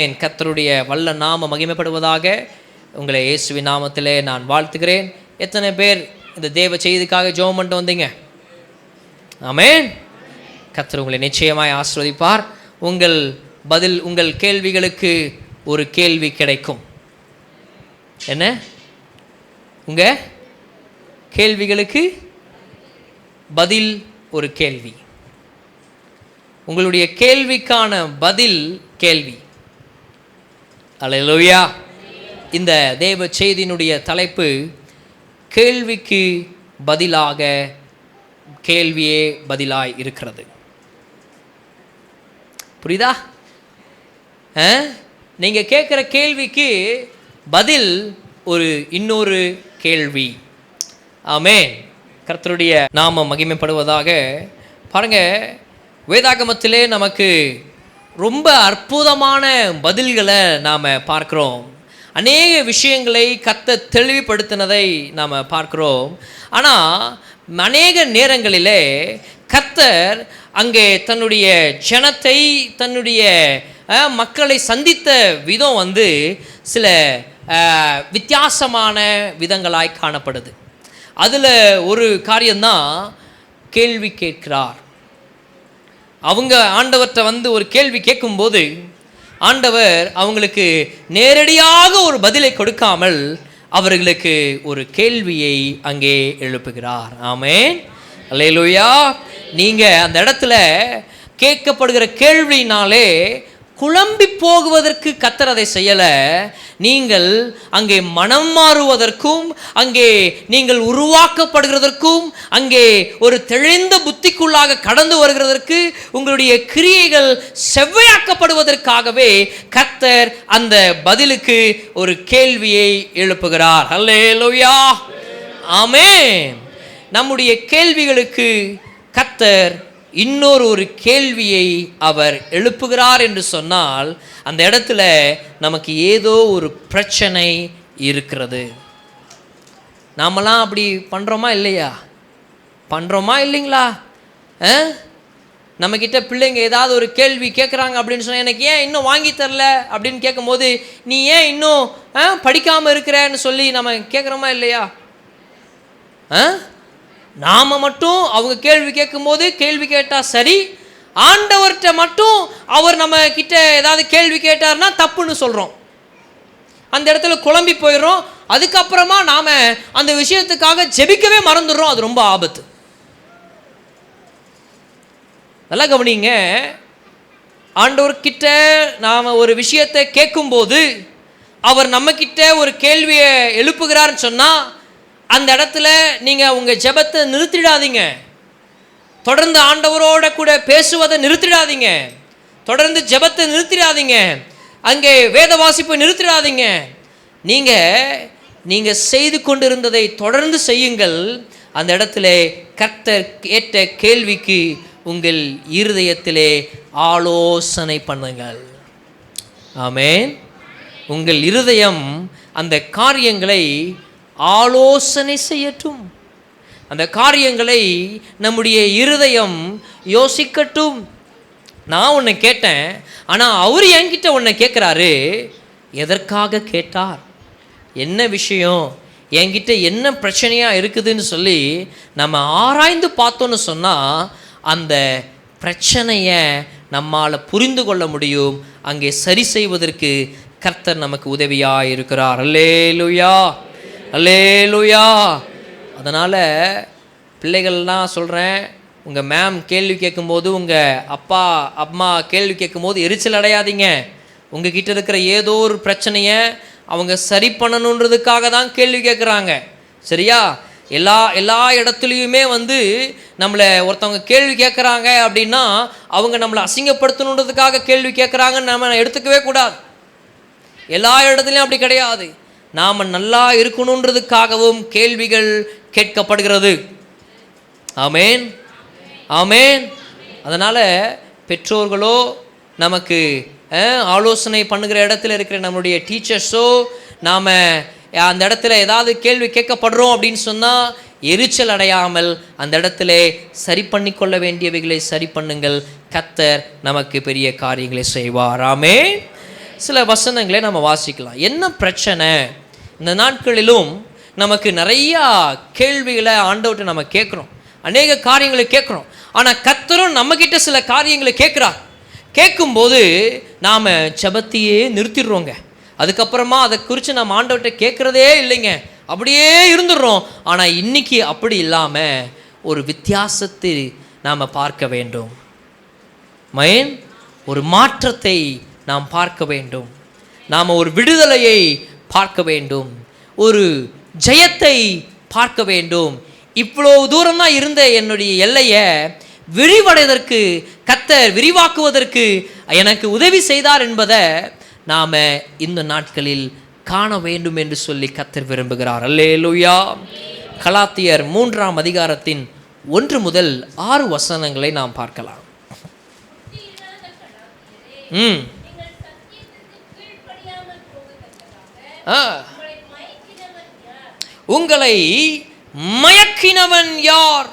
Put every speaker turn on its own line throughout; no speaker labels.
என் கர்த்தருடைய வல்ல நாம மகிமைப்படுவதாக. உங்களை இயேசுவின் நாமத்திலே நான் வாழ்த்துகிறேன். எத்தனை பேர் இந்த தேவ செய்திக்காக ஜெபம் பண்ணிட்டு வந்தீங்க? ஆமென். கர்த்தர் உங்களை நிச்சயமாய் ஆசீர்வதிப்பார். உங்கள் பதில், உங்கள் கேள்விகளுக்கு ஒரு கேள்வி கிடைக்கும். என்ன? உங்க கேள்விகளுக்கு பதில் ஒரு கேள்வி. உங்களுடைய கேள்விக்கான பதில் கேள்வி. அல்லேலூயா. இந்த தேவ செய்தியினுடைய தலைப்பு கேள்விக்கு பதிலாக கேள்வியே பதிலாய் இருக்கிறது. புரியுதா? நீங்க கேட்குற கேள்விக்கு பதில் இன்னொரு கேள்வி. ஆமென். கர்த்தருடைய நாமம் மகிமைப்படுவதாக. பாருங்க, வேதாகமத்திலே நமக்கு ரொம்ப அற்புதமான பதில்களை நாம் பார்க்குறோம். அநேக விஷயங்களை கர்த்தர் தெளிவுபடுத்தினதை நாம் பார்க்குறோம். ஆனால் அநேக நேரங்களிலே கர்த்தர் அங்கே தன்னுடைய ஜனத்தை, தன்னுடைய மக்களை சந்தித்த விதம் சில வித்தியாசமான விதங்களாய் காணப்படுது. அதில் ஒரு காரியம்தான் கேள்வி கேட்கிறார். அவங்க ஆண்டவர்கிட்ட ஒரு கேள்வி கேட்கும்போது ஆண்டவர் அவங்களுக்கு நேரடியாக ஒரு பதிலை கொடுக்காமல் அவர்களுக்கு ஒரு கேள்வியை அங்கே எழுப்புகிறார். ஆமென். அல்லேலூயா. நீங்கள் அந்த இடத்துல கேட்கப்படுகிற கேள்வினாலே குழம்பி போகுவதற்கு கர்த்தர் அதை செய்யலை. நீங்கள் அங்கே மனம் மாறுவதற்கும், அங்கே நீங்கள் உருவாக்கப்படுகிறதற்கும், அங்கே ஒரு தெளிந்த புத்திக்குள்ளாக கடந்து வருகிறதற்கு, உங்களுடைய கிரியைகள் செவ்வையாக்கப்படுவதற்காகவே கர்த்தர் அந்த பதிலுக்கு ஒரு கேள்வியை எழுப்புகிறார். அல்லேலூயா. ஆமென். நம்முடைய கேள்விகளுக்கு கர்த்தர் இன்னொரு கேள்வியை அவர் எழுப்புகிறார் என்று சொன்னால் அந்த இடத்துல நமக்கு ஏதோ ஒரு பிரச்சனை இருக்கிறது. நாமெல்லாம் அப்படி பண்ணுறோமா இல்லையா? பண்ணுறோமா இல்லைங்களா? நம்மக்கிட்ட பிள்ளைங்க ஏதாவது ஒரு கேள்வி கேட்குறாங்க அப்படின்னு சொன்னால், எனக்கு ஏன் இன்னும் வாங்கி தரல அப்படின்னு கேட்கும்போது, நீ ஏன் இன்னும் படிக்காமல் இருக்கிறன்னு சொல்லி நம்ம கேட்குறோமா இல்லையா? நாம் மட்டும் அவங்க கேள்வி கேட்கும்போது கேள்வி கேட்டால் சரி, ஆண்டவர்கிட்ட மட்டும் அவர் நம்ம கிட்ட ஏதாவது கேள்வி கேட்டார்னா தப்புன்னு சொல்கிறோம். அந்த இடத்துல குழம்பி போயிடுறோம். அதுக்கப்புறமா நாம் அந்த விஷயத்துக்காக ஜெபிக்கவே மறந்துடுறோம். அது ரொம்ப ஆபத்து. நல்லா கவனிங்க. ஆண்டவர்கிட்ட நாம் ஒரு விஷயத்தை கேட்கும்போது அவர் நம்மக்கிட்ட ஒரு கேள்வியை எழுப்புகிறார்னு சொன்னால் அந்த இடத்துல நீங்கள் உங்கள் ஜெபத்தை நிறுத்திடாதீங்க. தொடர்ந்து ஆண்டவரோட கூட பேசுவதை நிறுத்திடாதீங்க. தொடர்ந்து ஜெபத்தை நிறுத்திடாதீங்க. அங்கே வேத வாசிப்பை நிறுத்திடாதீங்க. நீங்கள் செய்து கொண்டிருந்ததை தொடர்ந்து செய்யுங்கள். அந்த இடத்துல கர்த்தர் கேட்ட கேள்விக்கு உங்கள் இருதயத்திலே ஆலோசனை பண்ணுங்கள். ஆமென். உங்கள் இருதயம் அந்த காரியங்களை ஆலோசனை செய்யட்டும். அந்த காரியங்களை நம்முடைய இருதயம் யோசிக்கட்டும். நான் உன்னை கேட்டேன், ஆனால் அவர் என்கிட்ட உன்னை கேட்குறாரு. எதற்காக கேட்டார்? என்ன விஷயம்? என்கிட்ட என்ன பிரச்சனையாக இருக்குதுன்னு சொல்லி நம்ம ஆராய்ந்து பார்த்தோன்னு சொன்னால் அந்த பிரச்சனையை நம்மால் புரிந்து கொள்ள முடியும். அங்கே சரி செய்வதற்கு கர்த்தர் நமக்கு உதவியாக இருக்கிறார். அல்லேலூயா. அல்லேலூயா. அதனால் பிள்ளைகள்லாம் சொல்கிறேன், உங்கள் மேம் கேள்வி கேட்கும்போது, உங்கள் அப்பா அம்மா கேள்வி கேட்கும்போது எரிச்சல் அடையாதீங்க. உங்கள் கிட்ட இருக்கிற ஏதோ ஒரு பிரச்சனையை அவங்க சரி பண்ணணுன்றதுக்காக தான் கேள்வி கேட்குறாங்க. சரியா? எல்லா இடத்துலையுமே நம்மளை ஒருத்தவங்க கேள்வி கேட்குறாங்க அப்படின்னா அவங்க நம்மளை அசிங்கப்படுத்தணுன்றதுக்காக கேள்வி கேட்குறாங்கன்னு நம்ம எடுத்துக்கவே கூடாது. எல்லா இடத்துலையும் அப்படி கிடையாது. நாம் நல்லா இருக்கணுன்றதுக்காகவும் கேள்விகள் கேட்கப்படுகிறது. ஆமென். ஆமென். அதனால் பெற்றோர்களோ, நமக்கு ஆலோசனை பண்ணுகிற இடத்துல இருக்கிற நம்மளுடைய டீச்சர்ஸோ, நாம் அந்த இடத்துல ஏதாவது கேள்வி கேட்கப்படுறோம் அப்படின்னு சொன்னால் எரிச்சல் அடையாமல் அந்த இடத்துல சரி பண்ணி கொள்ள வேண்டியவைகளை சரி பண்ணுங்கள். கர்த்தர் நமக்கு பெரிய காரியங்களை செய்வார். ஆமென். சில வசனங்களை நம்ம வாசிக்கலாம். என்ன பிரச்சனை? இந்த நாட்களிலும் நமக்கு நிறையா கேள்விகளை ஆண்டவர்கிட்ட நம்ம கேட்குறோம், அநேக காரியங்களை கேட்குறோம். ஆனால் கர்த்தரும் நம்மக்கிட்ட சில காரியங்களை கேட்குறார். கேட்கும்போது நாம் ஜெபத்தையே நிறுத்திடுறோங்க. அதுக்கப்புறமா அதை குறித்து நம்ம ஆண்டவர்கிட்ட கேட்குறதே இல்லைங்க, அப்படியே இருந்துடுறோம். ஆனால் இன்னைக்கு அப்படி இல்லாமல் ஒரு வித்தியாசத்தை நாம் பார்க்க வேண்டும். ஒரு மாற்றத்தை நாம் பார்க்க வேண்டும். நாம் ஒரு விடுதலையை பார்க்க வேண்டும், ஒரு ஜெயத்தை பார்க்க வேண்டும். இவ்வளோ தூரம் தான் இருந்த என்னுடைய எல்லையை விரிவடைவதற்கு, கர்த்தர் விரிவாக்குவதற்கு எனக்கு உதவி செய்தார் என்பதை நாம் இந்த நாட்களில் காண வேண்டும் என்று சொல்லி கர்த்தர் விரும்புகிறார். அல்லேலூயா. கலாத்தியர் 3ஆம் அதிகாரத்தின் 1 முதல் 6 வசனங்களை நாம் பார்க்கலாம். உங்களை மயக்கினவன் யார்?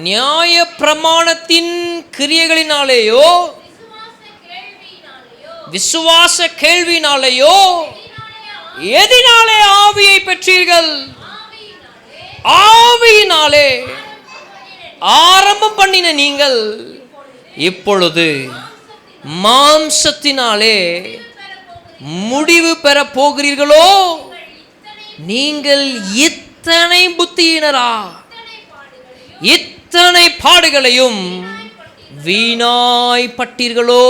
நியாய பிரமாணத்தின் கிரியைகளினாலேயோ விசுவாச கேள்வினாலேயோ எதினாலே ஆவியை பெற்றீர்கள்? ஆவியினாலே ஆரம்பம் பண்ணின நீங்கள் இப்பொழுது மாம்சத்தினாலே முடிவு பெற போகிறீர்களோ? நீங்கள் இத்தனை புத்தியினரா? இத்தனை பாடுகளையும் வீணாய்ப்பட்டீர்களோ?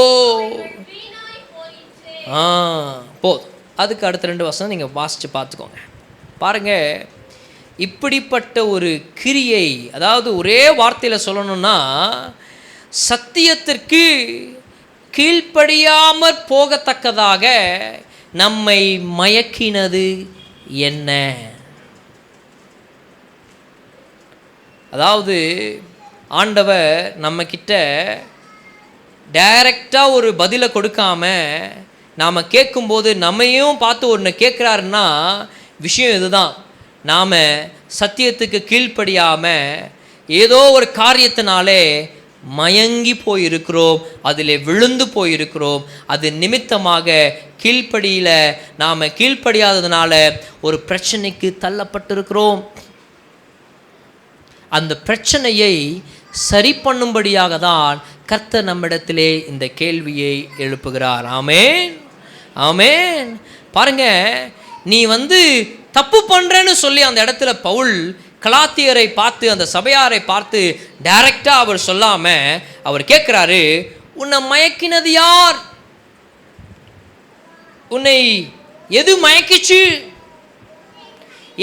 போதும். அதுக்கு அடுத்த 2 வசனம் நீங்கள் வாசித்து பார்த்துக்கோங்க. பாருங்கள், இப்படிப்பட்ட ஒரு கிரியை, அதாவது ஒரே வார்த்தையில் சொல்லணும்னா, சத்தியத்திற்கு கீழ்ப்படியாமற் போகத்தக்கதாக நம்மை மயக்கினது என்ன? அதாவது ஆண்டவர் நம்மக்கிட்ட டைரக்டாக ஒரு பதிலை கொடுக்காம நாம் கேட்கும்போது நம்மையும் பார்த்து ஒன்று கேட்குறாருன்னா விஷயம் இதுதான். நாம் சத்தியத்துக்கு கீழ்ப்படியாமல் ஏதோ ஒரு காரியத்தினாலே மயங்கி போயிருக்கிறோம், அதில் விழுந்து போயிருக்கிறோம். அது நிமித்தமாக கீழ்ப்படியில் நாம் கீழ்ப்படியாததுனால ஒரு பிரச்சனைக்கு தள்ளப்பட்டிருக்கிறோம். அந்த பிரச்சனையை சரி பண்ணும்படியாக தான் கர்த்தர் நம்மிடத்திலே இந்த கேள்வியை எழுப்புகிறார். ஆமென், ஆமென். பாருங்க, நீ தப்பு பண்றேன்னு சொல்லி அந்த இடத்துல பவுல் கலாத்தியரை பார்த்து, அந்த சபையாரை பார்த்து டைரக்டா அவர் சொல்லாம அவர் கேட்கிறாரு, உன்னை மயக்கினது யார்? உன்னை எது மயக்கிச்சு?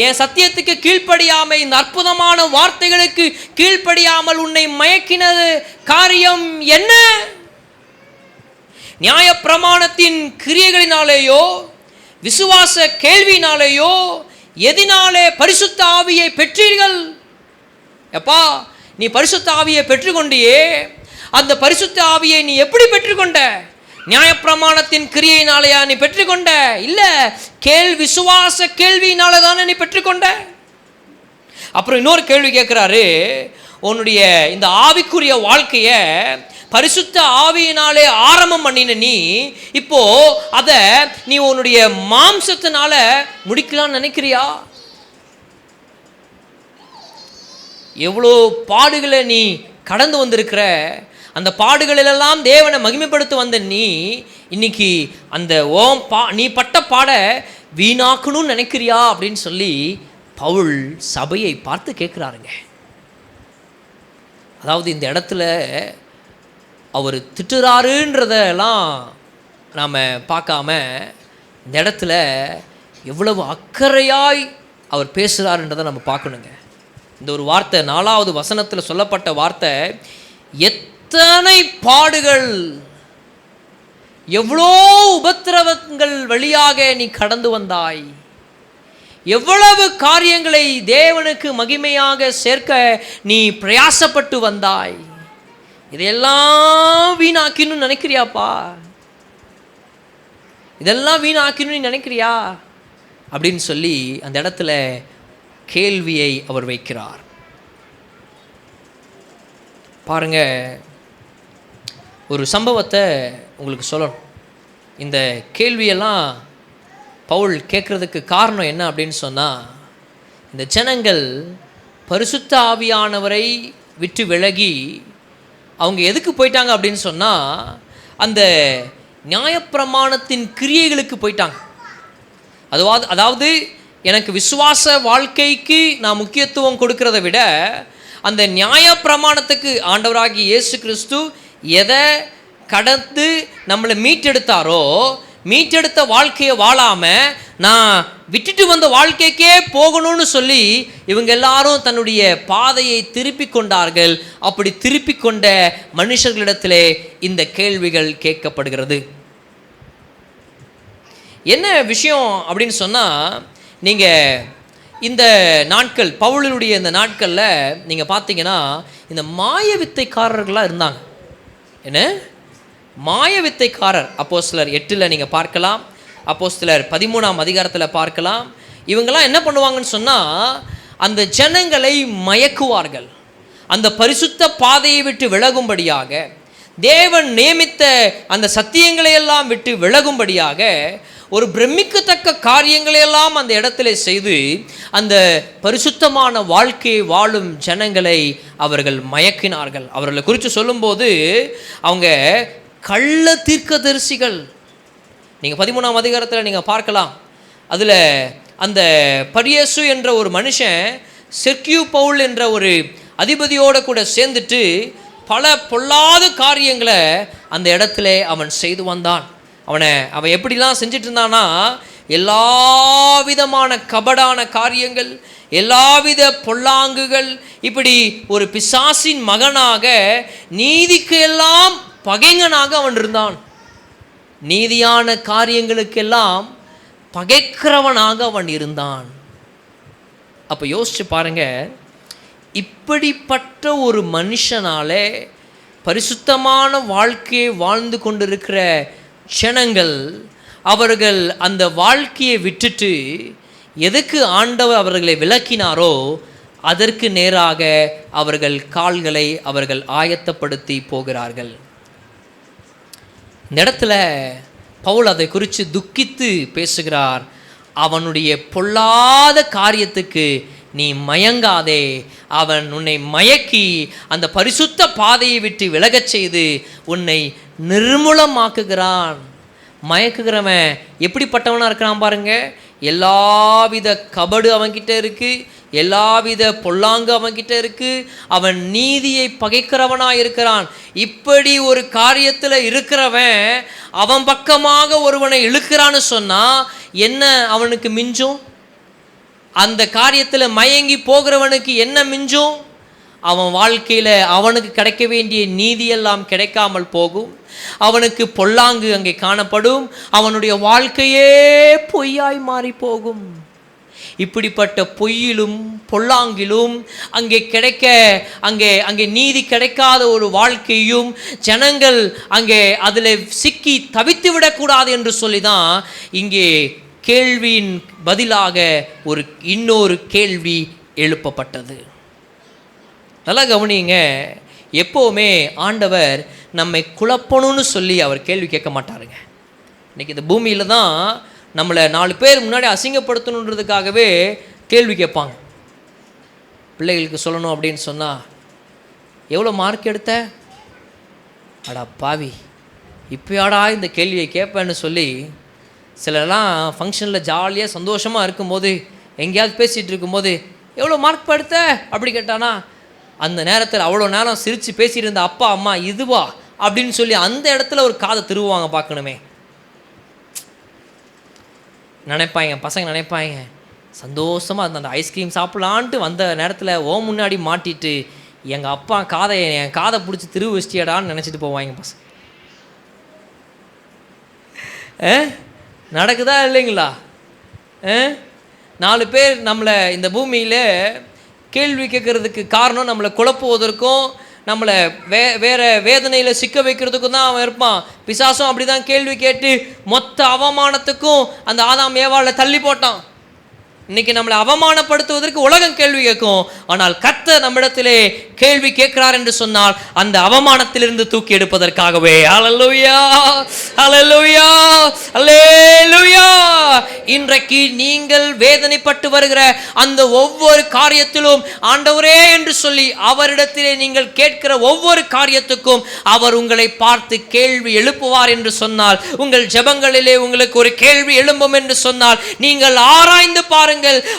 என் சத்தியத்துக்கு கீழ்ப்படியாம, இந்த அற்புதமான வார்த்தைகளுக்கு கீழ்ப்படியாமல் உன்னை மயக்கினது காரியம் என்ன? நியாய பிரமாணத்தின் கிரியைகளினாலேயோ விசுவாச கேள்வினாலேயோ எதினாலே பரிசுத்த ஆவியை பெற்றீர்கள்? எப்பா, நீ பரிசுத்த ஆவியை பெற்றுக்கொண்டியே, அந்த பரிசுத்த ஆவியை நீ எப்படி பெற்றுக்கொண்ட? நியாயப்பிரமாணத்தின் கிரியையினாலேயா நீ பெற்றுக்கொண்ட? இல்ல, விசுவாச கேள்வியினால தானே நீ பெற்றுக்கொண்ட. அப்புறம் இன்னொரு கேள்வி கேட்கிறாரு, உன்னுடைய இந்த ஆவிக்குரிய வாழ்க்கைய பரிசுத்த ஆவியினாலே ஆரம்பம் பண்ணின நீ இப்போ அத நீ உன்னுடைய மாம்சத்தினால முடிக்கலாம்னு நினைக்கிறியா? எவ்வளோ பாடுகளை நீ கடந்து வந்திருக்கிற, அந்த பாடுகளெல்லாம் தேவனை மகிமைப்படுத்த வந்த நீ இன்னைக்கு அந்த நீ பட்ட பாட வீணாக்கணும்னு நினைக்கிறியா அப்படின்னு சொல்லி பவுல் சபையை பார்த்து கேட்குறாருங்க. அதாவது இந்த இடத்துல அவர் திட்டுறாருன்றதெல்லாம் நாம் பார்க்காம, இந்த இடத்துல எவ்வளவு அக்கறையாய் அவர் பேசுகிறாருன்றதை நம்ம பார்க்கணுங்க. இந்த ஒரு வார்த்தை 4வது வசனத்தில் சொல்லப்பட்ட வார்த்தை, எத்தனை பாடுகள், எவ்வளோ உபத்திரவங்கள் வழியாக நீ கடந்து வந்தாய், எவ்வளவு காரியங்களை தேவனுக்கு மகிமையாக சேர்க்க நீ பிரயாசப்பட்டு வந்தாய், இதையெல்லாம் வீணாக்கின்னு நினைக்கிறியாப்பா? இதெல்லாம் வீணாக்கணும்னு நினைக்கிறியா அப்படின்னு சொல்லி அந்த இடத்துல கேள்வியை அவர் வைக்கிறார். பாருங்க, ஒரு சம்பவத்தை உங்களுக்கு சொல்லணும். இந்த கேள்வியெல்லாம் பவுல் கேட்குறதுக்கு காரணம் என்ன அப்படின்னு சொன்னால், இந்த ஜனங்கள் பரிசுத்த ஆவியானவரை விட்டு விலகி அவங்க எதுக்கு போயிட்டாங்க அப்படின்னு சொன்னால், அந்த நியாயப்பிரமாணத்தின் கிரியைகளுக்கு போயிட்டாங்க. அதாவது எனக்கு விசுவாச வாழ்க்கைக்கு நான் முக்கியத்துவம் கொடுக்கறத விட அந்த நியாயப்பிரமாணத்துக்கு ஆண்டவராகிய இயேசு கிறிஸ்து எதை கடந்து நம்மளை மீட்டெடுத்தாரோ, மீட்டெடுத்த வாழ்க்கையை வாழாமல் நான் விட்டுட்டு வந்த வாழ்க்கைக்கே போகணும்னு சொல்லி இவங்க எல்லாரும் தன்னுடைய பாதையை திருப்பி கொண்டார்கள். அப்படி திருப்பி கொண்ட மனுஷர்களிடத்திலே இந்த கேள்விகள் கேட்கப்படுகிறது. என்ன விஷயம் அப்படின்னு சொன்னால், நீங்கள் இந்த நாட்கள், பவுலுடைய இந்த நாட்களில் நீங்கள் பார்த்தீங்கன்னா இந்த மாய வித்தைக்காரர்களாக இருந்தாங்க. என்ன மாய வித்தைக்காரர்? அப்போஸ்தலர் 8 நீங்கள் பார்க்கலாம், அப்போஸ்தலர் 13ஆம் அதிகாரத்தில் பார்க்கலாம். இவங்கெல்லாம் என்ன பண்ணுவாங்கன்னு சொன்னால், அந்த ஜனங்களை மயக்குவார்கள். அந்த பரிசுத்த பாதையை விட்டு விலகும்படியாக, தேவன் நியமித்த அந்த சத்தியங்களையெல்லாம் விட்டு விலகும்படியாக ஒரு பிரமிக்கத்தக்க காரியங்களையெல்லாம் அந்த இடத்துல செய்து அந்த பரிசுத்தமான வாழ்க்கையை வாழும் ஜனங்களை அவர்கள் மயக்கினார்கள். அவர்களை குறித்து சொல்லும்போது அவங்க கள்ள தீர்க்கதரிசிகள். நீங்கள் 13ஆம் அதிகாரத்தில் நீங்கள் பார்க்கலாம். அதில் அந்த பரியேசு என்ற ஒரு மனுஷன் செர்கியூ பவுல் என்ற ஒரு அதிபதியோடு கூட சேர்ந்துட்டு பல பொல்லாத காரியங்களை அந்த இடத்துல அவன் செய்து வந்தான். அவன் எப்படிலாம் செஞ்சிட்டு இருந்தானா, எல்லா விதமான கபடான காரியங்கள், எல்லாவித பொல்லாங்குகள், இப்படி ஒரு பிசாசின் மகனாக நீதிக்கு எல்லாம் பகைஞனாக அவன் இருந்தான். நீதியான காரியங்களுக்கெல்லாம் பகைக்கிறவனாக அவன் இருந்தான். அப்போ யோசிச்சு பாருங்க, இப்படிப்பட்ட ஒரு மனுஷனாலே பரிசுத்தமான வாழ்க்கையை வாழ்ந்து கொண்டிருக்கிற ஜனங்கள், அவர்கள் அந்த வாழ்க்கையை விட்டுட்டு எதுக்கு ஆண்டவர் அவர்களை விலக்கினாரோ அதற்கு நேராக அவர்கள் கால்களை அவர்கள் ஆயத்தப்படுத்தி போகிறார்கள். இந்த இடத்துல பவுல் அதை குறித்து துக்கித்து பேசுகிறார். அவனுடைய பொல்லாத காரியத்துக்கு நீ மயங்காதே. அவன் உன்னை மயக்கி அந்த பரிசுத்த பாதையை விட்டு விலகச் செய்து உன்னை நிர்மூலமாக்குகிறான். மயக்குகிறவன் எப்படிப்பட்டவனாக இருக்கிறான் பாருங்க. எல்லாவித கபடு அவன்கிட்ட இருக்குது, எல்லாவித பொல்லாங்கு அவன்கிட்ட இருக்குது, அவன் நீதியை பகைக்கிறவனாக இருக்கிறான். இப்படி ஒரு காரியத்தில் இருக்கிறவன் அவன் பக்கமாக ஒருவனை இழுக்கிறான்னு சொன்னால் என்ன அவனுக்கு மிஞ்சும்? அந்த காரியத்தில் மயங்கி போகிறவனுக்கு என்ன மிஞ்சும்? அவன் வாழ்க்கையில் அவனுக்கு கிடைக்க வேண்டிய நீதியெல்லாம் கிடைக்காமல் போகும். அவனுக்கு பொல்லாங்கு அங்கே காணப்படும். அவனுடைய வாழ்க்கையே பொய்யாய் மாறி போகும். இப்படிப்பட்ட பொய்யிலும் பொல்லாங்கிலும் அங்கே நீதி கிடைக்காத ஒரு வாழ்க்கையும் ஜனங்கள் அங்கே அதில் சிக்கி தவித்து விடக்கூடாது என்று சொல்லி தான் இங்கே கேள்வியின் பதிலாக இன்னொரு கேள்வி எழுப்பப்பட்டது. நல்லா கவனிங்க, எப்போவுமே ஆண்டவர் நம்மை குழப்பணும்னு சொல்லி அவர் கேள்வி கேட்க மாட்டாருங்க. இன்றைக்கி இந்த பூமியில் தான் நம்மளை 4 பேர் முன்னாடி அசிங்கப்படுத்தணுன்றதுக்காகவே கேள்வி கேட்பாங்க. பிள்ளைகளுக்கு சொல்லணும் அப்படின்னு சொன்னால், எவ்வளோ மார்க் எடுத்த? அடா பாவி, இப்போயாடா இந்த கேள்வியை கேட்பேன்னு சொல்லி சிலர்லாம் ஃபங்க்ஷனில் ஜாலியாக சந்தோஷமாக இருக்கும்போது எங்கேயாவது பேசிகிட்டு இருக்கும்போது எவ்வளோ மார்க் எடுத்த அப்படி கேட்டானா, அந்த நேரத்தில் அவ்வளோ நேரம் சிரித்து பேசிகிட்டு இருந்த அப்பா அம்மா இதுவா அப்படின்னு சொல்லி அந்த இடத்துல ஒரு காதை திருவுவாங்க. பார்க்கணுமே நினைப்பாங்க, பசங்க நினைப்பாங்க சந்தோஷமாக அந்த ஐஸ்கிரீம் சாப்பிட்லான்ட்டு வந்த நேரத்தில் முன்னாடி மாட்டிட்டு எங்கள் அப்பா என் காதை பிடிச்சி திருவு வச்சிட்டியடான்னு நினச்சிட்டு போவாங்க பசங்க. நடக்குதா இல்லைங்களா? 4 பேர் நம்மளை இந்த பூமியில் கேள்வி கேட்கறதுக்கு காரணம் நம்மளை குழப்புவதற்கும் நம்மளை வேற வேதனையில் சிக்க வைக்கிறதுக்கும் தான் அவன் இருப்பான். பிசாசும் அப்படி தான் கேள்வி கேட்டு மொத்த அவமானத்துக்கும் அந்த ஆதாம் ஏவாளை தள்ளி போட்டான். இன்னைக்கு நம்மளை அவமானப்படுத்துவதற்கு உலகம் கேள்வி கேட்கும். ஆனால் கர்த்தர் நம்மிடத்திலே கேள்வி கேட்கிறார் என்று சொன்னால் அந்த அவமானத்திலிருந்து தூக்கி எடுப்பதற்காகவே. ஹல்லேலூயா, ஹல்லேலூயா, ஹல்லேலூயா. இன்றைக்கு நீங்கள் வேதனைப்பட்டு வருகிற அந்த ஒவ்வொரு காரியத்திலும் ஆண்டவரே என்று சொல்லி அவரிடத்திலே நீங்கள் கேட்கிற ஒவ்வொரு காரியத்துக்கும் அவர் உங்களை பார்த்து கேள்வி எழுப்புவார் என்று சொன்னால், உங்கள் ஜெபங்களிலே உங்களுக்கு ஒரு கேள்வி எழும்பும் என்று சொன்னால், நீங்கள் ஆராய்ந்து பாருங்கள்.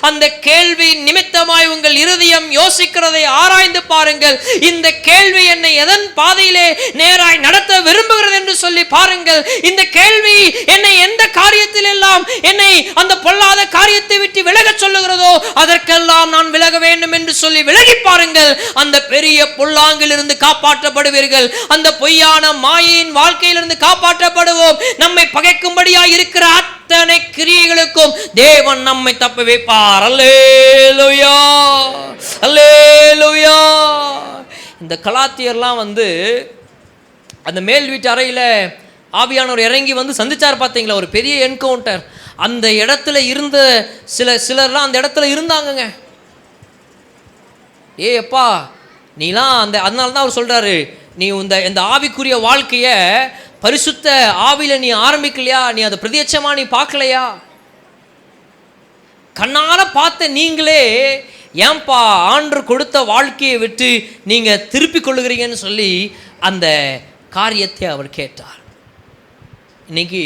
அந்த கேள்வி நிமித்தமாய் உங்கள் இருதயம் யோசிக்கிறதை ஆராய்ந்து பாருங்கள். இந்த கேள்வி என்னை எதன் பாதையிலே நேராய் நடத்த விரும்புகிறது என்று சொல்லி பாருங்கள். இந்த கேள்வி என்னை எந்த காரியத்தில் எல்லாம் என்னை அந்த பொல்லாத காரியத்தை விட்டு விலக சொல்லுகிறதோ அதற்கெல்லாம் நான் விலக வேண்டும் என்று சொல்லி விலகி பாருங்கள். அந்த பெரிய பொல்லாங்கிலிருந்து காப்பாற்றப்படுவீர்கள். அந்த பொய்யான மாயையின் வாழ்க்கையிலிருந்து காப்பாற்றப்படுவோம். நம்மை பகைக்கும்படியாய் இருக்கிற அத்தனை கிரியைகளுக்கும் தேவன் நம்மை தப்ப வைப்பார். அல்லேலூயா, அல்லேலூயா. இந்த கலாத்தியர்லாம் அந்த மேல் வீட்டு அறையில் ஆவியானவர் இறங்கி சந்திச்சார் பார்த்தீங்களா, ஒரு பெரிய என்கவுண்டர். அந்த இடத்துல இருந்த சிலர்லாம் அந்த இடத்துல இருந்தாங்கங்க. அப்பா நீலாம் அதனால தான் அவர் சொல்றாரு, நீ இந்த ஆவிக்குரிய வாழ்க்கைய பரிசுத்த ஆவியில நீ ஆரம்பிக்கலையா, நீ அதை பிரத்யட்சமா நீ பார்க்கலையா, கண்ணால பார்த்த நீங்களே ஏன்பா ஆண்டவர் கொடுத்த வாழ்க்கையை விட்டு நீங்க திருப்பி கொள்ளுகிறீங்கன்னு சொல்லி அந்த காரியத்தை அவர் கேட்டார். இன்னைக்கு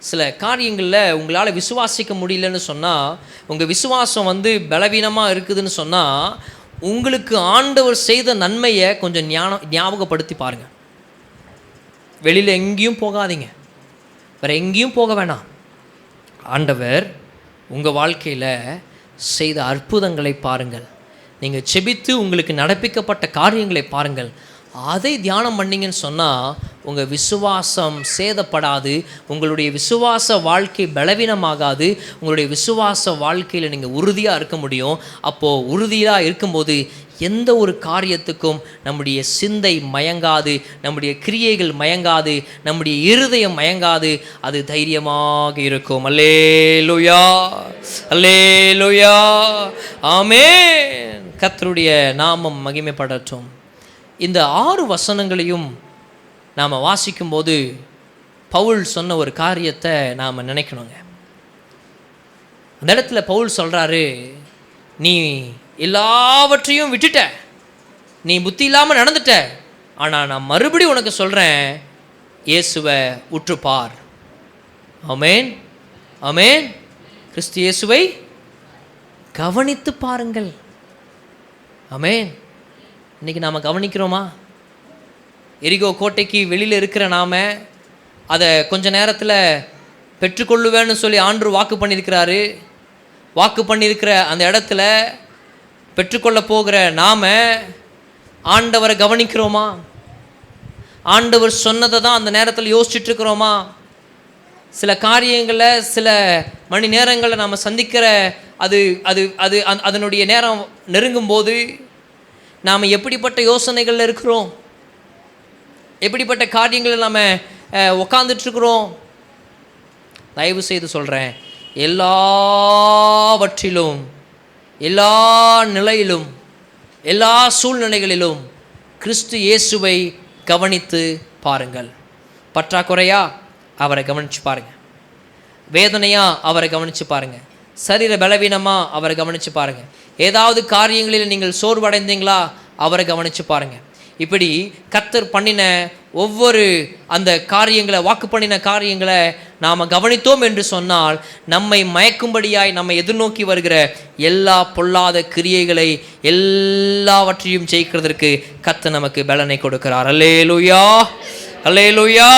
சில காரியங்களில் உங்களால் விசுவாசிக்க முடியலன்னு சொன்னால், உங்கள் விசுவாசம் பலவீனமாக இருக்குதுன்னு சொன்னால், உங்களுக்கு ஆண்டவர் செய்த நன்மையை கொஞ்சம் ஞாபகப்படுத்தி பாருங்கள். வெளியில் எங்கேயும் போகாதீங்க, வேறு எங்கேயும் போக வேணாம். ஆண்டவர் உங்கள் வாழ்க்கையில் செய்த அற்புதங்களை பாருங்கள். நீங்கள் செபித்து உங்களுக்கு நடப்பிக்கப்பட்ட காரியங்களை பாருங்கள். அதை தியானம் பண்ணிங்கன்னு சொன்னால் உங்கள் விசுவாசம் சேதப்படாது, உங்களுடைய விசுவாச வாழ்க்கை பலவீனமாகாது, உங்களுடைய விசுவாச வாழ்க்கையில் நீங்கள் உறுதியாக இருக்க முடியும். அப்போது உறுதியாக இருக்கும்போது எந்த ஒரு காரியத்துக்கும் நம்முடைய சிந்தை மயங்காது, நம்முடைய கிரியைகள் மயங்காது, நம்முடைய இருதயம் மயங்காது, அது தைரியமாக இருக்கும். அல்லேலூயா, அல்லேலூயா, ஆமென். கர்த்தருடைய நாமம் மகிமைப்படட்டும். இந்த 6 வசனங்களையும் நாம் வாசிக்கும்போது பவுல் சொன்ன ஒரு காரியத்தை நாம் நினைக்கணுங்க. அந்த இடத்துல பவுல் சொல்கிறாரு, நீ எல்லாவற்றையும் விட்டுட்ட, நீ புத்தி இல்லாமல் நடந்துட்ட, ஆனால் நான் மறுபடியும் உனக்கு சொல்கிறேன், இயேசுவை உற்றுப்பார். ஆமென், ஆமென். கிறிஸ்து இயேசுவை கவனித்து பாருங்கள். ஆமென். இன்றைக்கி நாம் கவனிக்கிறோமா? எரிகோ கோட்டைக்கு வெளியில் இருக்கிற நாம் அதை கொஞ்ச நேரத்தில் பெற்றுக்கொள்ளுவேன்னு சொல்லி ஆண்டவர் வாக்கு பண்ணியிருக்கிறாரு. வாக்கு பண்ணியிருக்கிற அந்த இடத்துல பெற்றுக்கொள்ள போகிற நாம் ஆண்டவரை கவனிக்கிறோமா? ஆண்டவர் சொன்னதை தான் அந்த நேரத்தில் யோசிச்சுட்ருக்கிறோமா? சில காரியங்களில் சில மணி நேரங்களில் நாம் சந்திக்கிற அதனுடைய நேரம் நெருங்கும்போது நாம் எப்படிப்பட்ட யோசனைகளில் இருக்கிறோம், எப்படிப்பட்ட காரியங்களில் நாம் உக்காந்துட்ருக்குறோம்? தயவு செய்து சொல்கிறேன், எல்லாவற்றிலும், எல்லா நிலையிலும், எல்லா சூழ்நிலைகளிலும் கிறிஸ்து இயேசுவை கவனித்து பாருங்கள். பற்றாக்குறையா அவரை கவனித்து பாருங்கள், வேதனையா அவரை கவனித்து பாருங்கள், சரீர பலவீனமாக அவரை கவனித்து பாருங்கள், ஏதாவது காரியங்களில் நீங்கள் சோர்வடைந்தீங்களா அவரை கவனித்து பாருங்கள். இப்படி கர்த்தர் பண்ணின ஒவ்வொரு அந்த காரியங்களை, வாக்கு பண்ணின காரியங்களை நாம் கவனித்தோம் என்று சொன்னால், நம்மை மயக்கும்படியாய் நம்மை எதிர்நோக்கி வருகிற எல்லா பொல்லாத கிரியைகளை எல்லாவற்றையும் ஜெயிக்கிறதற்கு கர்த்தர் நமக்கு பலனை கொடுக்கிறார். அல்லேலூயா, அல்லேலூயா.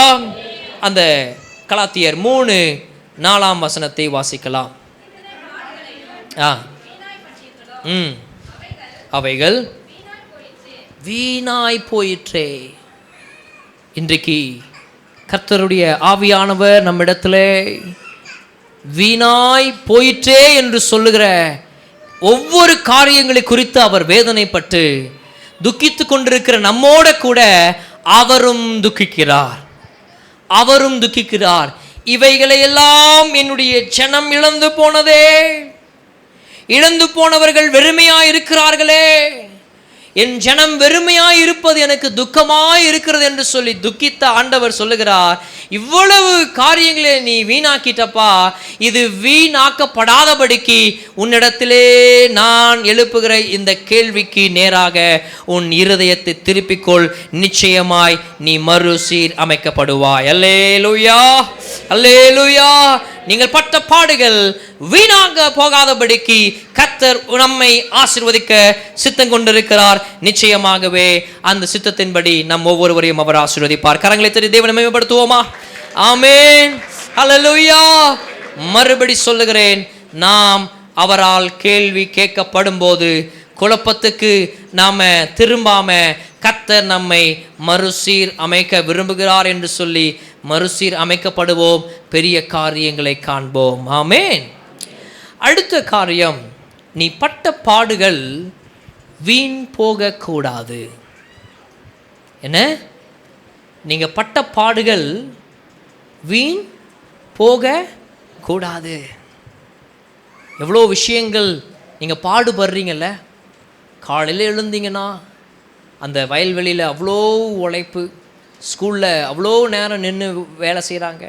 அந்த கலாத்தியர் 3:4 வசனத்தை வாசிக்கலாம். அவைகள் வீணாய் போயிற்றே. இன்றைக்கு கர்த்தருடைய ஆவியானவர் நம்மிடத்தில் வீணாய் போயிற்றே என்று சொல்லுகிற ஒவ்வொரு காரியங்களை குறித்து அவர் வேதனைப்பட்டு துக்கித்து கொண்டிருக்கிற நம்மோட கூட அவரும் துக்கிக்கிறார். அவரும் துக்கிக்கிறார். இவைகளை எல்லாம் என்னுடைய ஜனம் இழந்து போனதே, இழந்து போனவர்கள் வெறுமையாய் இருக்கிறார்களே, என் ஜனம் வெறுமையாய் இருப்பது எனக்கு துக்கமாய் இருக்கிறது என்று சொல்லி துக்கித்த ஆண்டவர் சொல்லுகிறார், இவ்வளவு காரியங்களை நீ வீணாக்கிட்டப்பா, இது வீணாக்கப்படாதபடிக்கு உன்னிடத்திலே நான் எழுப்புகிற இந்த கேள்விக்கு நேராக உன் இருதயத்தை திருப்பிக்கொள், நிச்சயமாய் நீ மறுசீர் அமைக்கப்படுவாய். அல்லேலூயா, அல்லேலூயா. நீங்கள் பட்ட பாடுகள் வீணாக போகாதபடிக்கு கர்த்தர் நம்மை ஆசீர்வதிக்க சித்தம் கொண்டிருக்கிறார். நிச்சயமாகவே அந்த சித்தத்தின்படி நம் ஒவ்வொருவரையும் அவர் ஆசீர்வதிப்பார். கரங்களை தட்டி தேவனை மகிமைப்படுத்துவோமா? ஆமென், ஹல்லேலூயா. மறுபடி சொல்லுகிறேன், நாம் அவரால் கேள்வி கேட்கப்படும் போது குழப்பத்துக்கு நாம திரும்பாம கர்த்தர் நம்மை மறுசீர் அமைக்க விரும்புகிறார் என்று சொல்லி மறுசீர் அமைக்கப்படுவோம், பெரிய காரியங்களை காண்போம். ஆமென். அடுத்த காரியம், நீ பட்ட பாடுகள் வீண் போகக்கூடாது. என்ன? நீங்க பட்ட பாடுகள் வீண் போக கூடாது. எவ்வளோ விஷயங்கள் நீங்கள் பாடுபடுறீங்கல்ல. காலையில் எழுந்தீங்கன்னா அந்த வயல்வெளியில் அவ்வளோ உழைப்பு, ஸ்கூலில் அவ்வளோ நேரம் நின்று வேலை செய்கிறாங்க,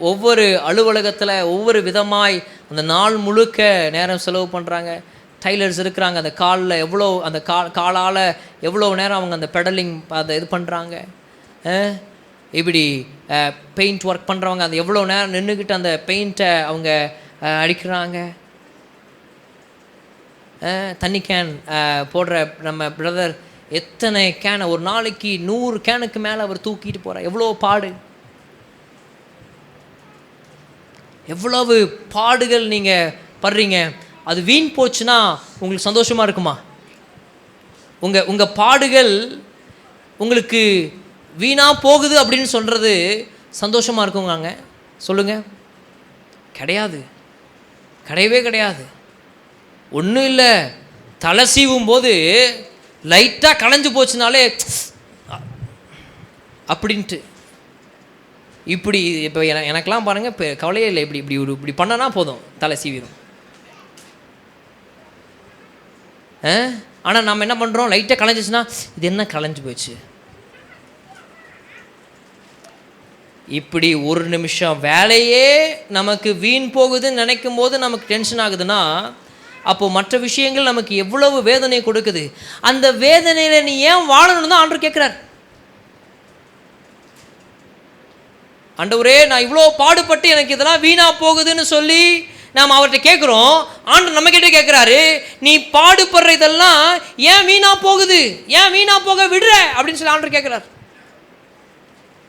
ஒவ்வொரு அலுவலகத்தில் ஒவ்வொரு விதமாய் அந்த நாள் முழுக்க நேரம் செலவு பண்ணுறாங்க. டைலர்ஸ் இருக்கிறாங்க, அந்த காலில் எவ்வளோ, அந்த காலால் எவ்வளோ நேரம் அவங்க அந்த பெடலிங் அதை இது பண்ணுறாங்க. இப்படி பெயிண்ட் ஒர்க் பண்ணுறவங்க அந்த எவ்வளோ நேரம் நின்றுக்கிட்டு அந்த பெயிண்ட்டை அவங்க அடிக்கிறாங்க. தண்ணி கேன் போடுற நம்ம பிரதர் எத்தனை கேனை ஒரு நாளைக்கு 100 கேனுக்கு மேலே அவர் தூக்கிட்டு போகிறார். எவ்வளோ பாடு, எவ்வளவு பாடுகள் நீங்கள் படுறீங்க. அது வீண் போச்சுன்னா உங்களுக்கு சந்தோஷமாக இருக்குமா? உங்கள் பாடுகள் உங்களுக்கு வீணாக போகுது அப்படின்னு சொல்கிறது சந்தோஷமாக இருக்குங்காங்க? சொல்லுங்கள். கிடையாது, கிடையவே கிடையாது. ஒன்றும் இல்லை, தலை சீவும் போது லைட்டாக களைஞ்சு போச்சுனாலே அப்படின்ட்டு இப்படி. இப்போ எனக்கெல்லாம் பாருங்கள், இப்போ கவலையே இல்லை, இப்படி இப்படி இப்படி பண்ணனா போதும், தலை சீவிடும். ஆனால் நம்ம என்ன பண்ணுறோம், லைட்டாக களைஞ்சிச்சுன்னா இது என்ன களைஞ்சு போச்சு. இப்படி ஒரு நிமிஷம் வேலையே நமக்கு வீண் போகுதுன்னு நினைக்கும் போது நமக்கு டென்ஷன் ஆகுதுன்னா, அப்போது மற்ற விஷயங்கள் நமக்கு எவ்வளவு வேதனை கொடுக்குது. அந்த வேதனையில் நீ ஏன் வாழணும்னு தான் ஆண்டவர் கேட்குறார். ஆண்டவரே, நான் இவ்வளோ பாடுபட்டு எனக்கு இதெல்லாம் வீணாக போகுதுன்னு சொல்லி நாம் அவர்கிட்ட கேட்குறோம். ஆண்டவர் நம்ம கிட்ட கேட்குறாரு, நீ பாடுபடுற இதெல்லாம் ஏன் வீணாக போகுது, ஏன் வீணாக போக விடுற அப்படின்னு சொல்லி ஆண்டவர் கேட்குறார்.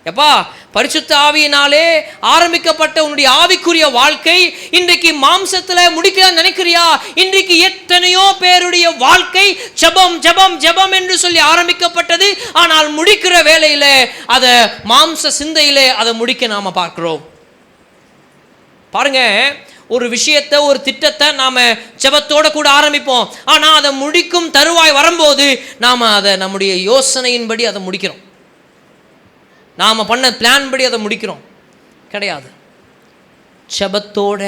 எப்பா, பரிசுத்த ஆவியினாலே ஆரம்பிக்கப்பட்ட உன்னுடைய ஆவிக்குரிய வாழ்க்கை இன்றைக்கு மாம்சத்தில் முடிக்க நினைக்கிறியா? இன்றைக்கு எத்தனையோ பேருடைய வாழ்க்கை ஜெபம் ஜெபம் ஜெபம் என்று சொல்லி ஆரம்பிக்கப்பட்டது, ஆனால் முடிக்கிற வேலையில அதை மாம்ச சிந்தையிலே அதை முடிக்க நாம பார்க்கிறோம். பாருங்க, ஒரு விஷயத்தை, ஒரு திட்டத்தை நாம ஜெபத்தோட கூட ஆரம்பிப்போம், ஆனால் அதை முடிக்கும் தருவாய் வரும்போது நாம அதை நம்முடைய யோசனையின்படி அதை முடிக்கிறோம், நாம் பண்ண பிளான் படி அதை முடிக்கிறோம். கிடையாது. ஜெபத்தோட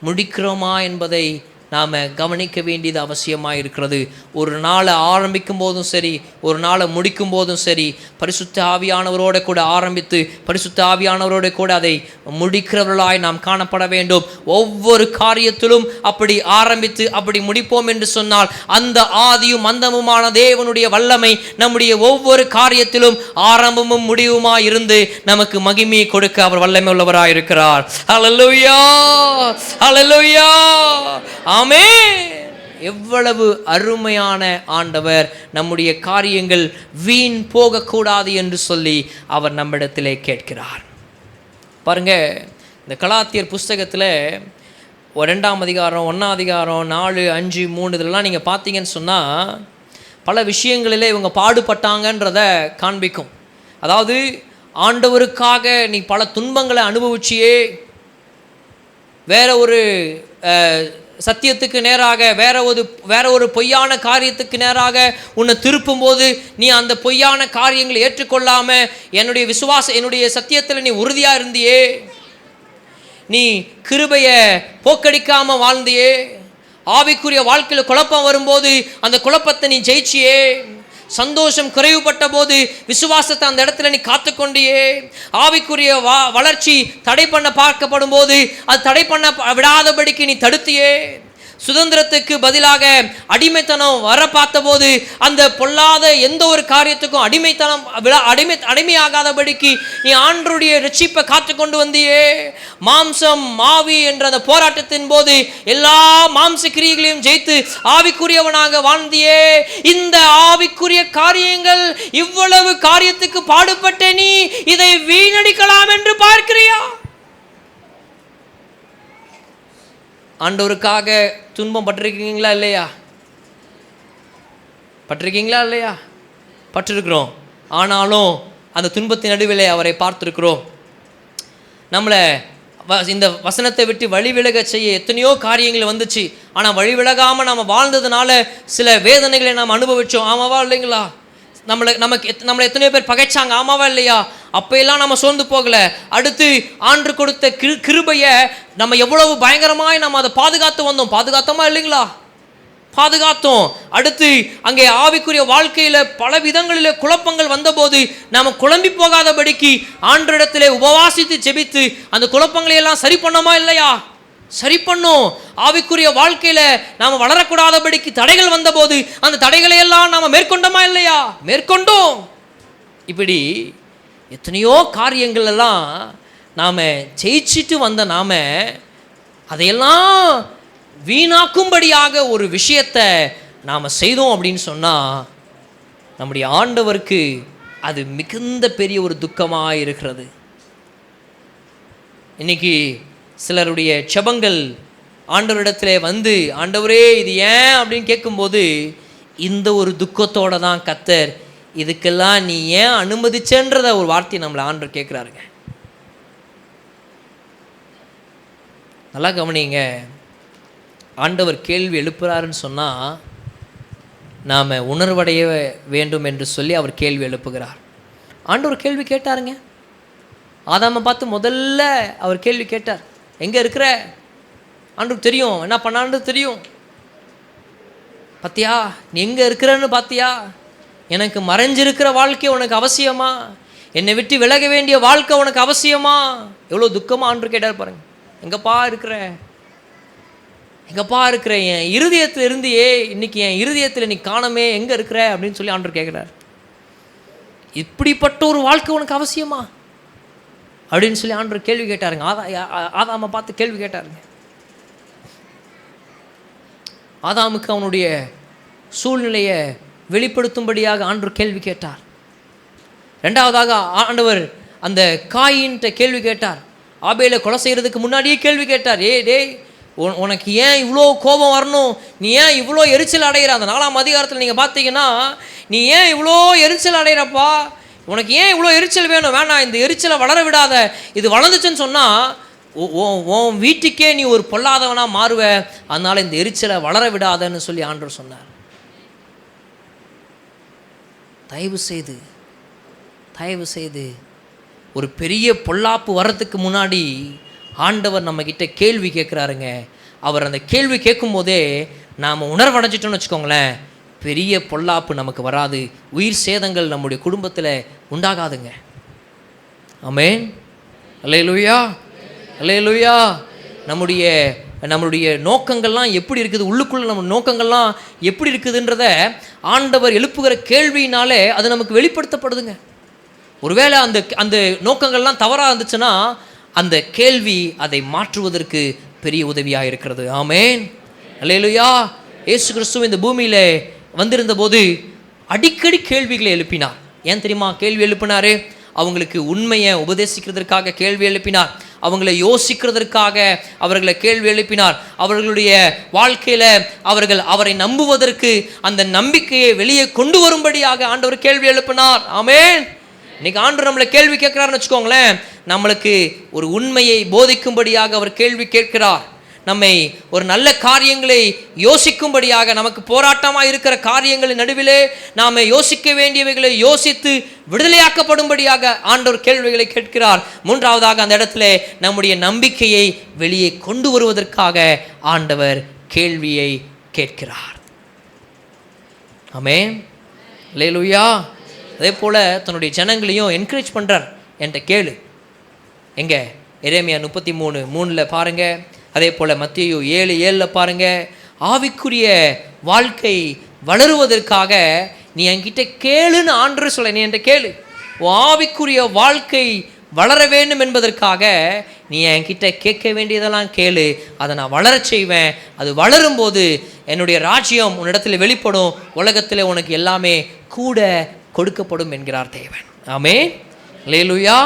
முடிக்கிறோமா என்பதை நாம் கவனிக்க வேண்டியது அவசியமாக இருக்கிறது. ஒரு நாளை ஆரம்பிக்கும் போதும் சரி, ஒரு நாளை முடிக்கும் போதும் சரி, பரிசுத்த ஆவியானவரோட கூட ஆரம்பித்து பரிசுத்த ஆவியானவரோட கூட அதை முடிக்கிறவர்களாய் நாம் காணப்பட வேண்டும். ஒவ்வொரு காரியத்திலும் அப்படி ஆரம்பித்து அப்படி முடிப்போம் என்று சொன்னால் அந்த ஆதியும் அந்தமுமான தேவனுடைய வல்லமை நம்முடைய ஒவ்வொரு காரியத்திலும் ஆரம்பமும் முடிவுமாய் இருந்து நமக்கு மகிமையை கொடுக்க அவர் வல்லமை உள்ளவராய் இருக்கிறார். ஹல்லேலூயா, ஹல்லேலூயா, ஆமென். எவ்வளவு அருமையான ஆண்டவர். நம்முடைய காரியங்கள் வீண் போகக்கூடாது என்று சொல்லி அவர் நம்மிடத்திலே கேட்கிறார். பாருங்க, இந்த கலாத்தியர் புஸ்தகத்தில் 2ஆம் அதிகாரம் 1ஆம் அதிகாரம் 4, 5, 3 இதெல்லாம் நீங்கள் பார்த்தீங்கன்னு சொன்னால் பல விஷயங்களிலே இவங்க பாடுபட்டாங்கன்றத காண்பிக்கும். அதாவது ஆண்டவருக்காக நீ பல துன்பங்களை அனுபவிச்சியே வேற ஒரு சத்தியத்துக்கு நேராக வேற ஒரு பொய்யான காரியத்துக்கு நேராக உன்னை திருப்பும் போது நீ அந்த பொய்யான காரியங்களை ஏற்றுக்கொள்ளாம என்னுடைய சத்தியத்தில் நீ உறுதியா இருந்தியே, நீ கிருபைய போக்கடிக்காம வாழ்ந்தியே, ஆவிக்குரிய வாழ்க்கையில் குழப்பம் வரும்போது அந்த குழப்பத்தை நீ ஜெயிச்சியே, சந்தோஷம் குறைவுபட்ட போது விசுவாசத்தை அந்த இடத்துல நீ காத்துக்கொண்டியே, ஆவிக்குரிய வளர்ச்சி தடை பண்ண பார்க்கப்படும் போது அது தடை பண்ண விடாதபடிக்கு நீ தடுத்தியே, சுதந்திரத்துக்கு பதிலாக அடிமைத்தனம் வர பார்த்த போது அந்த பொல்லாத எந்த ஒரு காரியத்துக்கும் அடிமையாகாதபடிக்கு நீ ஆண்டவருடைய ரட்சிப்பை காத்து கொண்டு வந்தியே, மாம்சம் ஆவி என்ற அந்த போராட்டத்தின் போது எல்லா மாம்ச கிரியைகளையும் ஜெயித்து ஆவிக்குரியவனாக வாழ்ந்தியே. இந்த ஆவிக்குரிய காரியங்கள், இவ்வளவு காரியத்துக்கு பாடுபட்ட நீ இதை வீணடிக்கலாம் என்று பார்க்கிறியா? ஆண்டவருக்காக துன்பம் பட்டிருக்கீங்களா இல்லையா? பட்டிருக்கீங்களா இல்லையா? பட்டிருக்கிறோம். ஆனாலும் அந்த துன்பத்தின் நடுவில் அவரை பார்த்துருக்கிறோம். நம்மளை இந்த வசனத்தை விட்டு வழி விலக செய்ய எத்தனையோ காரியங்கள் வந்துச்சு. ஆனால் வழி விலகாமல் நம்ம வாழ்ந்ததுனால சில வேதனைகளை நாம் அனுபவித்தோம். ஆமாவா இல்லைங்களா? நம்மளை எத்தனையோ பேர் பகைச்சாங்க. ஆமாவா இல்லையா? அப்பையெல்லாம் நம்ம சோர்ந்து போகலை. அடுத்து ஆண்டு கொடுத்த கிருபையை நம்ம எவ்வளவு பயங்கரமாய் நம்ம அதை பாதுகாத்து வந்தோம். பாதுகாத்தோமா இல்லைங்களா? பாதுகாத்தோம். அடுத்து அங்கே ஆவிக்குரிய வாழ்க்கையில் பல விதங்களில் குழப்பங்கள் வந்தபோது நாம் குழம்பி போகாதபடிக்கு ஆண்டவரிடத்திலே உபவாசித்து ஜெபித்து அந்த குழப்பங்களை எல்லாம் சரி பண்ணோமா இல்லையா? சரி பண்ணும். ஆவிக்குரிய வாழ்க்கையில நாம வளரக்கூடாதபடிக்கு தடைகள் வந்தபோது அந்த தடைகளை எல்லாம் நாம மேற்கொண்டோமா இல்லையா? மேற்கொண்டோம். இப்படி எத்தனையோ காரியங்கள் எல்லாம் நாம ஜெயிச்சிட்டு வந்த நாம அதையெல்லாம் வீணாக்கும்படியாக ஒரு விஷயத்தை நாம் செய்தோம் அப்படின்னு சொன்னால் நம்முடைய ஆண்டவருக்கு அது மிகுந்த பெரிய ஒரு துக்கமாக இருக்கிறது. இன்னைக்கு சிலருடைய செபங்கள் ஆண்டவரிடத்தில் வந்து ஆண்டவரே இது ஏன் அப்படின்னு கேட்கும்போது இந்த ஒரு துக்கத்தோடு தான் கர்த்தர் இதுக்கெல்லாம் நீ ஏன் அனுமதிச்சேன்றத ஒரு வார்த்தை நம்மளை ஆண்டவர் கேட்குறாருங்க. நல்லா கவனிங்க. ஆண்டவர் கேள்வி எழுப்புறாருன்னு சொன்னால் நாம் உணர்வடைய வேண்டும் என்று சொல்லி அவர் கேள்வி எழுப்புகிறார். ஆண்டவர் கேள்வி கேட்டாருங்க. ஆதாமை பார்த்து முதல்ல அவர் கேள்வி கேட்டார், எங்கே இருக்கிற? ஆண்டவருக்கு தெரியும் என்ன பண்ணான்னு தெரியும். பார்த்தியா நீ எங்கே இருக்கிறன்னு பார்த்தியா? எனக்கு மறைஞ்சிருக்கிற வாழ்க்கை உனக்கு அவசியமா? என்னை விட்டு விலக வேண்டிய வாழ்க்கை உனக்கு அவசியமா? எவ்வளோ துக்கமாக ஆண்டவர் கேட்டார் பாருங்க. எங்கப்பா இருக்கிற? எங்கப்பா இருக்கிற? என் இருதயத்தில் இருந்தியே, இன்னைக்கு என் இருதயத்தில் நீ காணமே, எங்கே இருக்கிற அப்படின்னு சொல்லி ஆண்டவர் கேட்குறார். இப்படிப்பட்ட ஒரு வாழ்க்கை உனக்கு அவசியமா அப்படின்னு சொல்லி ஆண்டவர் கேள்வி கேட்டாருங்க. ஆதாமை பார்த்து கேள்வி கேட்டாருங்க. ஆதாமுக்கு அவனுடைய சூழ்நிலையை வெளிப்படுத்தும்படியாக ஆண்டவர் கேள்வி கேட்டார். ரெண்டாவதாக ஆண்டவர் அந்த காயின்ட்ட கேள்வி கேட்டார். ஆபேலை கொலை செய்கிறதுக்கு முன்னாடியே கேள்வி கேட்டார். டேய் உனக்கு ஏன் இவ்வளோ கோபம் வரணும்? நீ ஏன் இவ்வளோ எரிச்சல் அடைகிற? அந்த 4ஆம் அதிகாரத்தில் நீங்கள் பார்த்தீங்கன்னா நீ ஏன் இவ்வளோ எரிச்சல் அடைகிறப்பா? உனக்கு ஏன் இவ்வளோ எரிச்சல் வேணும்? வேணாம், இந்த எரிச்சலை வளர விடாத. இது வளர்ந்துச்சுன்னு சொன்னால் உன் வீட்டுக்கே நீ ஒரு பொல்லாதவனாக மாறுவ. அதனால் இந்த எரிச்சலை வளர விடாதன்னு சொல்லி ஆண்டவர் சொன்னார். தயவு செய்து ஒரு பெரிய பொல்லாப்பு வர்றதுக்கு முன்னாடி ஆண்டவர் நம்மக்கிட்ட கேள்வி கேட்குறாருங்க. அவர் அந்த கேள்வி கேட்கும் போதே நாம் உணர்வடைஞ்சிட்டோம்னு வச்சுக்கோங்களேன், பெரிய பொல்லாப்பு நமக்கு வராது, உயிர் சேதங்கள் நம்முடைய குடும்பத்தில் உண்டாகாதுங்க. ஆமென். அல்லேலூயா, அல்லேலூயா. நம்மளுடைய நோக்கங்கள்லாம் எப்படி இருக்குது, உள்ளுக்குள்ளே நம்ம நோக்கங்கள்லாம் எப்படி இருக்குதுன்றத ஆண்டவர் எழுப்புகிற கேள்வினாலே அது நமக்கு வெளிப்படுத்தப்படுதுங்க. ஒருவேளை அந்த நோக்கங்கள்லாம் தவறாக இருந்துச்சுன்னா அந்த கேள்வி அதை மாற்றுவதற்கு பெரிய உதவியாக இருக்கிறது. ஆமென். அல்லேலூயா. இயேசு கிறிஸ்து இந்த பூமியில் வந்திருந்த போது அடிக்கடி கேள்விகளை எழுப்பினார். ஏன் தெரியுமா கேள்வி எழுப்பினாரு? அவங்களுக்கு உண்மையை உபதேசிக்கிறதுக்காக கேள்வி எழுப்பினார். அவங்களை யோசிக்கிறதற்காக அவர்களை கேள்வி எழுப்பினார். அவர்களுடைய வாழ்க்கையில் அவர்கள் அவரை நம்புவதற்கு அந்த நம்பிக்கையை வெளியே கொண்டு வரும்படியாக ஆண்டவர் கேள்வி எழுப்பினார். ஆமென். இன்னைக்கு ஆண்டவர் நம்மளை கேள்வி கேட்கிறாருன்னு வச்சுக்கோங்களேன், நம்மளுக்கு ஒரு உண்மையை போதிக்கும்படியாக அவர் கேள்வி கேட்கிறார். நம்மை ஒரு நல்ல காரியங்களை யோசிக்கும்படியாக, நமக்கு போராட்டமாக இருக்கிற காரியங்களின் நடுவிலே நாம் யோசிக்க வேண்டியவைகளை யோசித்து விடுதலையாக்கப்படும்படியாக ஆண்டவர் கேள்விகளை கேட்கிறார். மூன்றாவதாக அந்த இடத்துல நம்முடைய நம்பிக்கையை வெளியே கொண்டு வருவதற்காக ஆண்டவர் கேள்வியை கேட்கிறார். ஆமென், அல்லேலூயா. அதே போல் தன்னுடைய ஜனங்களையும் என்கரேஜ் பண்ணுறார். என்கிட்ட கேளு. எங்கே? எரேமியா 33:3 பாருங்கள். அதே போல் மத்தேயு 7:7 பாருங்கள். ஆவிக்குரிய வாழ்க்கை வளருவதற்காக நீ என்கிட்ட கேளுன்னு ஆண்டவர் சொல்ல. நீ என்கிட்ட கேளு. ஆவிக்குரிய வாழ்க்கை வளர வேண்டும் என்பதற்காக நீ என்கிட்ட கேட்க வேண்டியதெல்லாம் கேளு, அதை நான் வளரச் செய்வேன். அது வளரும்போது என்னுடைய ராஜ்யம் உன்னிடத்தில் வெளிப்படும், உலகத்தில் உனக்கு எல்லாமே கூட கொடுக்கப்படும் என்கிறார் தேவன். ஆமென், அல்லேலூயா.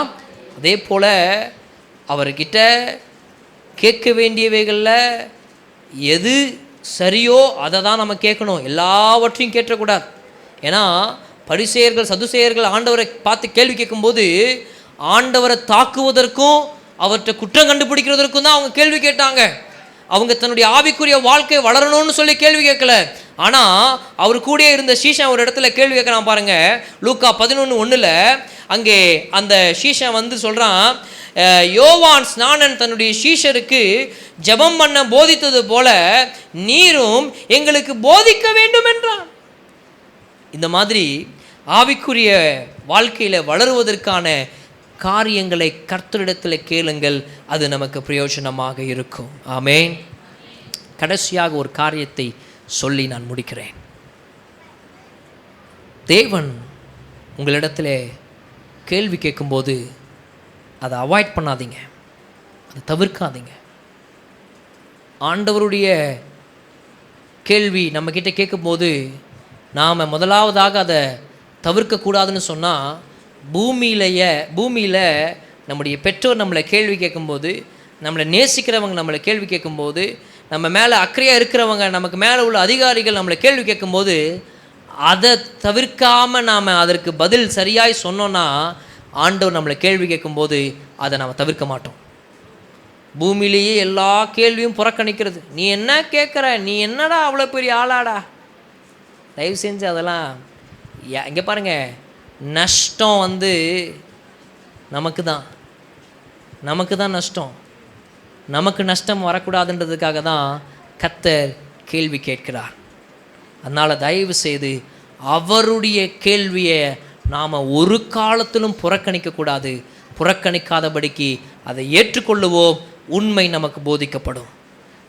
அதே போல் அவர்கிட்ட கேட்க வேண்டியவைகளில் எது சரியோ அதை தான் நம்ம கேட்கணும், எல்லாவற்றையும் கேட்டக்கூடாது. ஏன்னா பரிசேயர்கள் சதுசேயர்கள் ஆண்டவரை பார்த்து கேள்வி கேட்கும்போது ஆண்டவரை தாக்குவதற்கும் அவர்கிட்ட குற்றம் கண்டுபிடிக்கிறதற்கும் தான் அவங்க கேள்வி கேட்டாங்க. அவங்க தன்னுடைய ஆவிக்குரிய வாழ்க்கை வளரணும்னு சொல்லி கேள்வி கேட்கல. ஆனால் அவர் கூட இருந்த சீஷன் ஒரு இடத்துல கேள்வி கேட்குறான் பாருங்க. லூக்கா 11:1 அங்கே அந்த சீஷன் வந்து சொல்கிறான், யோவான் ஸ்நானன் தன்னுடைய சீஷருக்கு ஜெபம் பண்ண போதித்தது போல நீரும் எங்களுக்கு போதிக்க வேண்டும் என்றான். இந்த மாதிரி ஆவிக்குரிய வாழ்க்கையில் வளருவதற்கான காரியங்களை கர்த்தரிடத்தில் கேளுங்கள், அது நமக்கு பிரயோஜனமாக இருக்கும். ஆமென். கடைசியாக ஒரு காரியத்தை சொல்லி நான் முடிக்கிறேன். தேவன் உங்களிடத்தில் கேள்வி கேட்கும்போது அதை அவாய்ட் பண்ணாதீங்க, அதை தவிர்க்காதீங்க. ஆண்டவருடைய கேள்வி நம்மக்கிட்ட கேட்கும்போது நாம் முதலாவதாக அதை தவிர்க்கக்கூடாதுன்னு சொன்னால், பூமியில் நம்முடைய பெற்றோர் நம்மளை கேள்வி கேட்கும்போது, நம்மளை நேசிக்கிறவங்க நம்மளை கேள்வி கேட்கும்போது, நம்ம மேலே அக்கறையாக இருக்கிறவங்க, நமக்கு மேலே உள்ள அதிகாரிகள் நம்மளை கேள்வி கேட்கும்போது, அதை தவிர்க்காமல் நாம் அதற்கு பதில் சரியாய் சொன்னோன்னா ஆண்டவர் நம்மளை கேள்வி கேட்கும்போது அதை நாம் தவிர்க்க மாட்டோம். பூமியிலேயே எல்லா கேள்வியும் புறக்கணிக்கிறது. நீ என்ன கேட்குற, நீ என்னடா அவ்வளோ பெரிய ஆளாடா, தயவு செஞ்சு அதெல்லாம் இங்கே பாருங்கள். நஷ்டம் வந்து நமக்கு தான் நஷ்டம். நமக்கு நஷ்டம் வரக்கூடாதுன்றதுக்காக தான் கர்த்தர் கேள்வி கேட்கிறார். அதனால் தயவு செய்து அவருடைய கேள்வியை நாம் ஒரு காலத்திலும் புறக்கணிக்கக்கூடாது. புறக்கணிக்காதபடிக்கு அதை ஏற்றுக்கொள்ளுவோம். உண்மை நமக்கு போதிக்கப்படும்,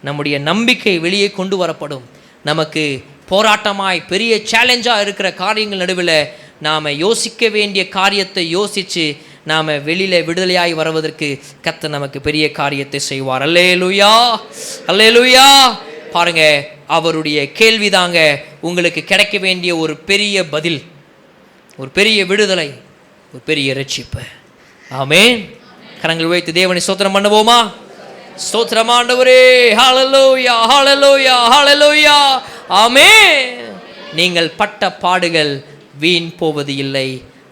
நம்முடைய நம்பிக்கை வெளியே கொண்டு வரப்படும். நமக்கு போராட்டமாய் பெரிய சேலஞ்சாக இருக்கிற காரியங்கள் நடுவில் நாம் யோசிக்க வேண்டிய காரியத்தை யோசித்து நாம் வெளியில் விடுதலையாய் வருவதற்கு கர்த்தர் நமக்கு பெரிய காரியத்தை செய்வார். அல்லேலூயா, அல்லேலூயா. பாருங்க, அவருடைய கேள்விதாங்க உங்களுக்கு கிடைக்க வேண்டிய ஒரு பெரிய பதில், ஒரு பெரிய விடுதலை, ஒரு பெரிய ரட்சிப்பு. ஆமென். கரங்கள் வைத்து தேவனை ஸ்தோத்திரம் பண்ணுவோமா? ஸ்தோத்திரம் ஆண்டவரே. ஹல்லேலூயா, ஹல்லேலூயா, ஹல்லேலூயா. ஆமென். நீங்கள் பட்ட பாடுகள் வீண் போவது இல்லை.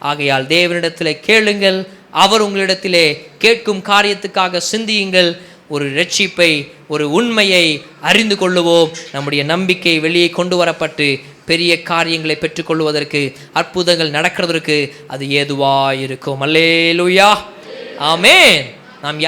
ஆகையால் தேவனிடத்திலே கேளுங்கள், அவர் உங்களிடத்திலே கேட்கும் காரியத்துக்காக சிந்தியுங்கள். ஒரு ரட்சிப்பை, ஒரு உண்மையை அறிந்து கொள்ளுவோம். நம்முடைய நம்பிக்கை வெளியே கொண்டு வரப்பட்டு பெரிய காரியங்களை பெற்றுக்கொள்வதற்கு, அற்புதங்கள் நடக்கிறதற்கு அது ஏதுவாக இருக்கும். அல்லேலூயா, ஆமென். நாம்